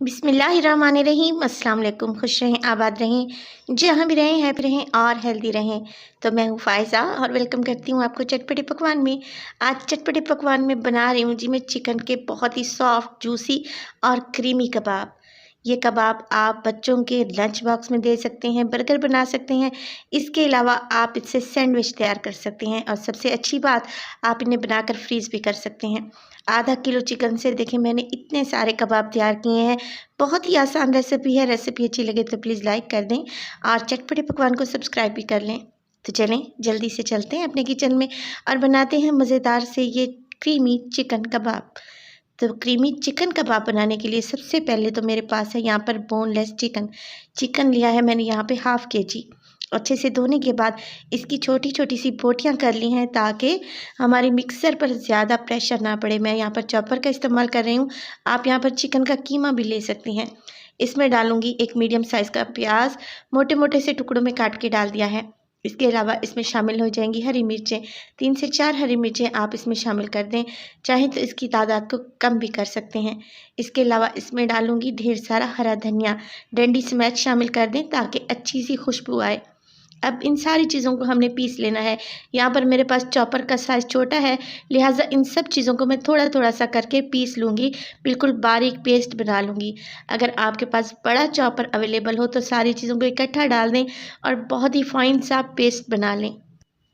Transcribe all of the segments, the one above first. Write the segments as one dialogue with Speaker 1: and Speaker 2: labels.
Speaker 1: बिस्मिल्लाहिर्रहमानिर्रहीम। अस्सलाम वालेकुम। खुश रहें, आबाद रहें, जहाँ भी रहें, हैप्पी रहें और हेल्दी रहें। तो मैं हूँ फ़ायज़ा और वेलकम करती हूँ आपको चटपटे पकवान में। आज चटपटे पकवान में बना रही हूँ जी मैं चिकन के बहुत ही सॉफ्ट, जूसी और क्रीमी कबाब। ये कबाब आप बच्चों के लंच बॉक्स में दे सकते हैं, बर्गर बना सकते हैं। इसके अलावा आप इससे सैंडविच तैयार कर सकते हैं और सबसे अच्छी बात, आप इन्हें बनाकर फ्रीज़ भी कर सकते हैं। आधा किलो चिकन से देखिए मैंने इतने सारे कबाब तैयार किए हैं। बहुत ही आसान रेसिपी है। रेसिपी अच्छी लगे तो प्लीज़ लाइक कर दें और चटपटे पकवान को सब्सक्राइब भी कर लें। तो चलें जल्दी से चलते हैं अपने किचन में और बनाते हैं मज़ेदार से ये क्रीमी चिकन कबाब। तो क्रीमी चिकन कबाब बनाने के लिए सबसे पहले तो मेरे पास है यहाँ पर बोनलेस चिकन। चिकन लिया है मैंने यहाँ पे हाफ़ केजी। अच्छे से धोने के बाद इसकी छोटी छोटी सी बोटियाँ कर ली हैं ताकि हमारे मिक्सर पर ज़्यादा प्रेशर ना पड़े। मैं यहाँ पर चॉपर का इस्तेमाल कर रही हूँ। आप यहाँ पर चिकन का कीमा भी ले सकती हैं। इसमें डालूँगी एक मीडियम साइज़ का प्याज, मोटे मोटे से टुकड़ों में काट के डाल दिया है। इसके अलावा इसमें शामिल हो जाएंगी हरी मिर्चें। 3 से 4 हरी मिर्चें आप इसमें शामिल कर दें। चाहें तो इसकी तादाद को कम भी कर सकते हैं। इसके अलावा इसमें डालूँगी ढेर सारा हरा धनिया। डंडी स्मैश शामिल कर दें ताकि अच्छी सी खुशबू आए। अब इन सारी चीज़ों को हमने पीस लेना है। यहाँ पर मेरे पास चॉपर का साइज़ छोटा है, लिहाजा इन सब चीज़ों को मैं थोड़ा-थोड़ा सा करके पीस लूँगी, बिल्कुल बारीक पेस्ट बना लूँगी। अगर आपके पास बड़ा चॉपर अवेलेबल हो तो सारी चीज़ों को इकट्ठा डाल दें और बहुत ही फाइन सा पेस्ट बना लें।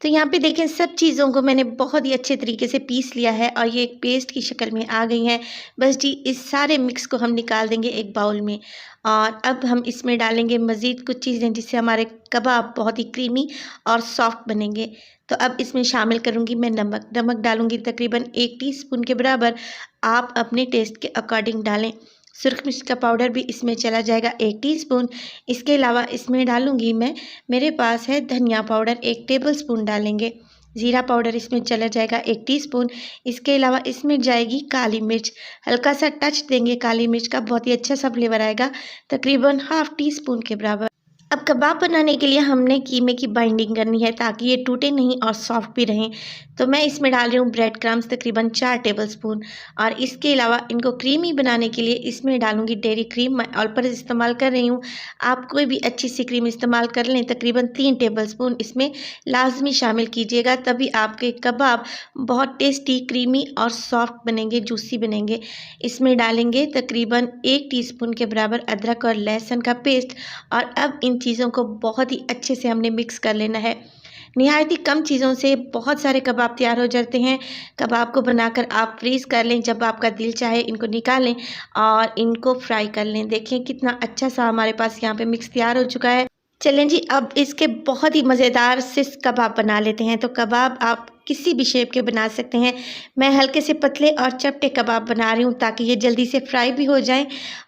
Speaker 1: तो यहाँ पे देखें सब चीज़ों को मैंने बहुत ही अच्छे तरीके से पीस लिया है और ये एक पेस्ट की शक्ल में आ गई हैं। बस जी इस सारे मिक्स को हम निकाल देंगे एक बाउल में और अब हम इसमें डालेंगे मज़ीद कुछ चीज़ें जिससे हमारे कबाब बहुत ही क्रीमी और सॉफ्ट बनेंगे। तो अब इसमें शामिल करूँगी मैं नमक डालूँगी तकरीबन 1 टीस्पून के बराबर। आप अपने टेस्ट के अकॉर्डिंग डालें। सुरख मिर्च का पाउडर भी इसमें चला जाएगा 1 टीस्पून। इसके अलावा इसमें डालूँगी मैं, मेरे पास है धनिया पाउडर 1 टेबलस्पून डालेंगे। ज़ीरा पाउडर इसमें चला जाएगा 1 टीस्पून। इसके अलावा इसमें जाएगी काली मिर्च, हल्का सा टच देंगे काली मिर्च का, बहुत ही अच्छा सा फ्लेवर आएगा, तकरीबन हाफ़ टीस्पून के बराबर। अब कबाब बनाने के लिए हमने कीमे की बाइंडिंग करनी है ताकि ये टूटे नहीं और सॉफ्ट भी रहें। तो मैं इसमें डाल रही हूँ ब्रेड क्रम्स तकरीबन 4 टेबलस्पून और इसके अलावा इनको क्रीमी बनाने के लिए इसमें डालूँगी डेयरी क्रीम। मैं ऑल पर्पज़ इस्तेमाल कर रही हूँ। आप कोई भी अच्छी सी क्रीम इस्तेमाल कर लें। तकरीबन 3 टेबलस्पून इसमें लाज़मी शामिल कीजिएगा, तभी आपके कबाब बहुत टेस्टी, क्रीमी और सॉफ्ट बनेंगे, जूसी बनेंगे। इसमें डालेंगे तकरीबन 1 टीस्पून के बराबर अदरक और लहसुन का पेस्ट और अब इन चीज़ों को बहुत ही अच्छे से हमने मिक्स कर लेना है। निहायत ही कम चीज़ों से बहुत सारे कबाब तैयार हो जाते हैं। कबाब को बनाकर आप फ्रीज़ कर लें, जब आपका दिल चाहे इनको निकालें और इनको फ्राई कर लें। देखें कितना अच्छा सा हमारे पास यहाँ पे मिक्स तैयार हो चुका है। चलें जी अब इसके बहुत ही मज़ेदार से कबाब बना लेते हैं। तो कबाब आप किसी भी शेप के बना सकते हैं। मैं हल्के से पतले और चपटे कबाब बना रही हूँ ताकि ये जल्दी से फ्राई भी हो जाएं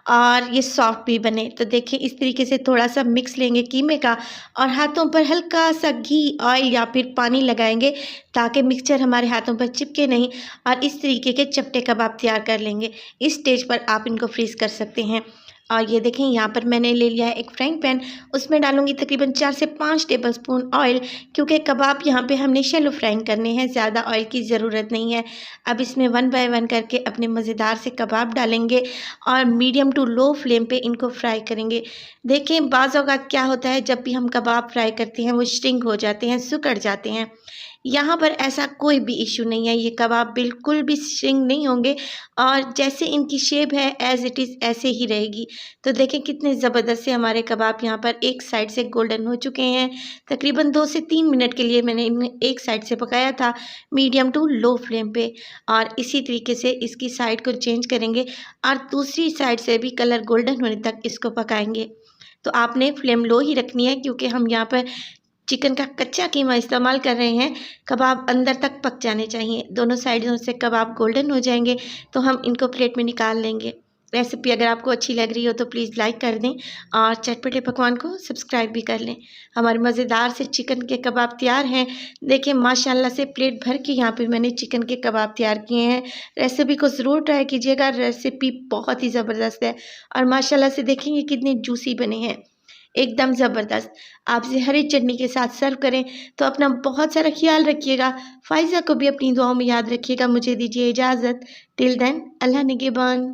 Speaker 1: और ये सॉफ्ट भी बने। तो देखिए इस तरीके से थोड़ा सा मिक्स लेंगे कीमे का और हाथों पर हल्का सा घी, ऑयल या फिर पानी लगाएंगे ताकि मिक्सचर हमारे हाथों पर चिपके नहीं और इस तरीके के चपटे कबाब तैयार कर लेंगे। इस स्टेज पर आप इनको फ्रीज़ कर सकते हैं। और ये देखें यहाँ पर मैंने ले लिया है एक फ्राइंग पैन। उसमें डालूंगी तकरीबन 4 से 5 टेबलस्पून ऑयल, क्योंकि कबाब यहाँ पे हमने शैलो फ्राइंग करने हैं, ज़्यादा ऑयल की ज़रूरत नहीं है। अब इसमें 1 बाय 1 करके अपने मज़ेदार से कबाब डालेंगे और मीडियम टू लो फ्लेम पे इनको फ्राई करेंगे। देखें बाज़ औक़ात क्या होता है, जब भी हम कबाब फ्राई करते हैं वो श्रिंक हो जाते हैं, सिकुड़ जाते हैं। यहाँ पर ऐसा कोई भी इशू नहीं है। ये कबाब बिल्कुल भी श्रिंक नहीं होंगे और जैसे इनकी शेप है एज़ इट इज़ ऐसे ही रहेगी। तो देखें कितने ज़बरदस्त से हमारे कबाब यहाँ पर एक साइड से गोल्डन हो चुके हैं। तकरीबन 2 से 3 मिनट के लिए मैंने इन्हें एक साइड से पकाया था, मीडियम टू लो फ्लेम पे, और इसी तरीके से इसकी साइड को चेंज करेंगे और दूसरी साइड से भी कलर गोल्डन होने तक इसको पकाएंगे। तो आपने फ्लेम लो ही रखनी है क्योंकि हम यहाँ पर चिकन का कच्चा कीमा इस्तेमाल कर रहे हैं। कबाब अंदर तक पक जाने चाहिए। दोनों साइडों से कबाब गोल्डन हो जाएंगे तो हम इनको प्लेट में निकाल लेंगे। रेसिपी अगर आपको अच्छी लग रही हो तो प्लीज़ लाइक कर दें और चटपटे पकवान को सब्सक्राइब भी कर लें। हमारे मज़ेदार से चिकन के कबाब तैयार हैं। देखिए माशाल्लाह से प्लेट भर के यहाँ पे मैंने चिकन के कबाब तैयार किए हैं। रेसिपी को ज़रूर ट्राई कीजिएगा। रेसिपी बहुत ही ज़बरदस्त है और माशाल्लाह से देखेंगे कितने जूसी बने हैं, एकदम ज़बरदस्त। आप इसे हरी चटनी के साथ सर्व करें। तो अपना बहुत सारा ख्याल रखिएगा। फ़ायज़ा को भी अपनी दुआओं में याद रखिएगा। मुझे दीजिए इजाज़त। टिल देन अल्लाह निगहबान।